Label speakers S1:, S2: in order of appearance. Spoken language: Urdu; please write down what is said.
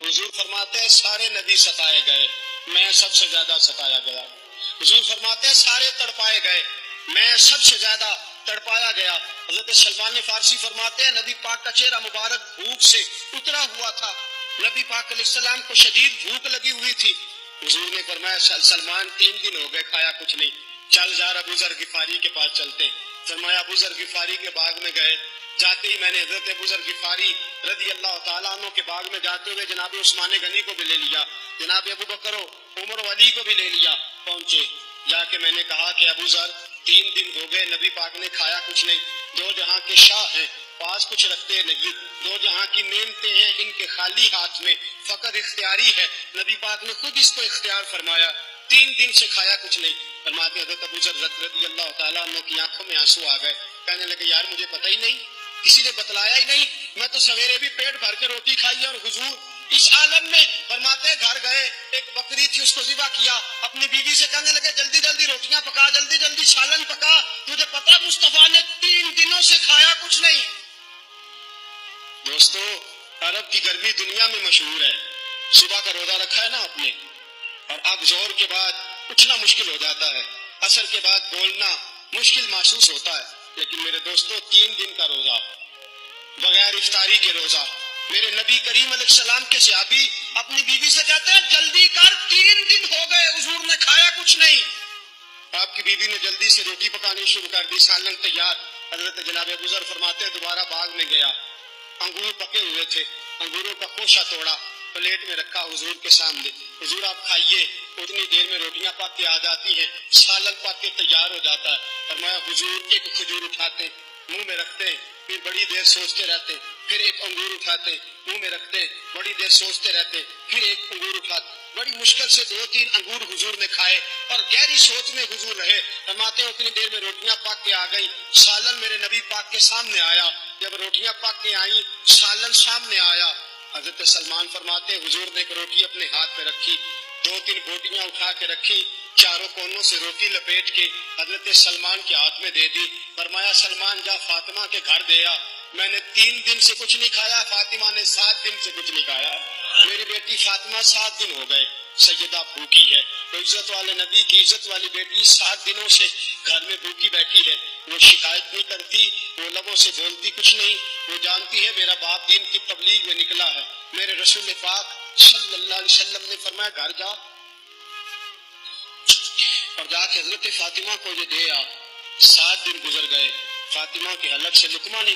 S1: حضور فرماتے ہیں سارے نبی ستائے گئے، میں سب سے زیادہ ستایا گیا۔ حضور فرماتے ہیں سارے تڑپائے گئے، میں سب سے زیادہ تڑپایا گیا۔ حضرت سلمان فارسی فرماتے ہیں نبی پاک کا چہرہ مبارک بھوک سے اترا ہوا تھا، نبی پاک علیہ السلام کو شدید بھوک لگی ہوئی تھی۔ حضور نے فرمایا سلمان 3 دن ہو گئے کھایا کچھ نہیں، چل جا ابو ذر غفاری کے پاس چلتے۔ فرمایا ابو ذر غفاری کے باغ میں گئے، جاتے ہی میں نے حضرت ابو ذر غفاری رضی اللہ تعالیٰ عنہ کے باغ میں جاتے ہوئے جناب عثمان غنی کو بھی لے لیا، جناب ابو بکر و عمر و علی کو بھی لے لیا۔ پہنچے، جا کے میں نے کہا کہ ابو ذر 3 دن ہو گئے نبی پاک نے کھایا کچھ نہیں، 2 جہاں کے شاہ ہیں، پاس کچھ رکھتے نہیں، 2 جہاں کی نعمتیں ہیں ان کے خالی ہاتھ میں، فقر اختیاری ہے، نبی پاک نے خود اس کو اختیار فرمایا، 3 دن سے کھایا کچھ نہیں۔ فرماتے حضرت ابو ذر رضی اللہ تعالیٰ عنہ کی آنکھوں میں آنسو آ گئے، کہنے لگے یار مجھے پتہ ہی نہیں، کسی نے بتلایا ہی نہیں، میں تو سویرے بھی پیٹ بھر کے روٹی کھائی اور حضور اس عالم میں۔ فرماتے گھر گئے، ایک بکری تھی اس کو ذبح کیا، اپنی بیوی سے کہنے لگے جلدی جلدی روٹیاں پکا، جلدی جلدی سالن پکا، تجھے پتا مصطفیٰ نے 3 دنوں سے کھایا کچھ نہیں۔ دوستو عرب کی گرمی دنیا میں مشہور ہے، صبح کا روزہ رکھا ہے نا آپ نے، اور اب زہر کے بعد اٹھنا مشکل ہو جاتا ہے، عصر کے بعد بولنا مشکل محسوس ہوتا ہے، لیکن میرے دوستو 3 دن کا روزہ، بغیر افطاری کے روزہ، میرے نبی کریم علیہ السلام کے صحابی اپنی بیوی سے کہتے ہیں جلدی کر 3 دن ہو گئے حضور نے کھایا کچھ نہیں۔ آپ کی بیوی نے جلدی سے روٹی پکانی شروع کر دی، سالن تیار۔ حضرت جناب ابو ذر فرماتے ہیں دوبارہ باغ میں گیا، انگور پکے ہوئے تھے، انگوروں کا خوشہ توڑا، پلیٹ میں رکھا حضور کے سامنے، حضور آپ کھائیے۔ اتنی دیر میں روٹیاں پک کے آ جاتی ہیں، سالن پک کے تیار ہو جاتا ہے۔ فرمایا حضور ایک کھجور اٹھاتے منہ میں رکھتے ہیں، پھر بڑی دیر سوچتے رہتے، پھر ایک انگور اٹھاتے منہ میں رکھتے، بڑی دیر سوچتے رہتے، پھر ایک انگور اٹھاتے، بڑی مشکل سے 2-3 انگور حضور نے کھائے اور گہری سوچ میں حضور رہے۔ فرماتے ہیں اتنی دیر میں روٹیاں پک کے آ گئی، سالن میرے نبی پاک کے سامنے آیا۔ جب روٹیاں پک کے آئیں، سالن سامنے آیا، حضرت سلمان فرماتے ہیں حضور نے ایک روٹی اپنے ہاتھ پہ رکھی، 2-3 بوٹیاں اٹھا کے رکھی، چاروں کونوں سے روٹی لپیٹ کے حضرت سلمان کے ہاتھ میں دے دی۔ فرمایا سلمان جا فاطمہ کے گھر دے آ، میں نے 3 دن سے کچھ نہیں کھایا، فاطمہ نے 7 دن سے کچھ نہیں کھایا، میری بیٹی فاطمہ 7 دن ہو گئے سیدہ بھوکی ہے۔ تو عزت والے نبی کی عزت والی بیٹی 7 دنوں سے گھر میں بھوکی بیٹھی ہے، وہ شکایت نہیں کرتی، وہ لبوں سے بولتی کچھ نہیں، وہ جانتی ہے میرا باپ دین کی تبلیغ میں نکلا ہے۔ میرے رسول پاک صلی اللہ علیہ وسلم نے فرمایا گھر جا اور جا کے حضرت فاطمہ کو یہ دے آ۔ 7 دن گزر گئے، فاطمہ کے حلق سے لقمہ نہیں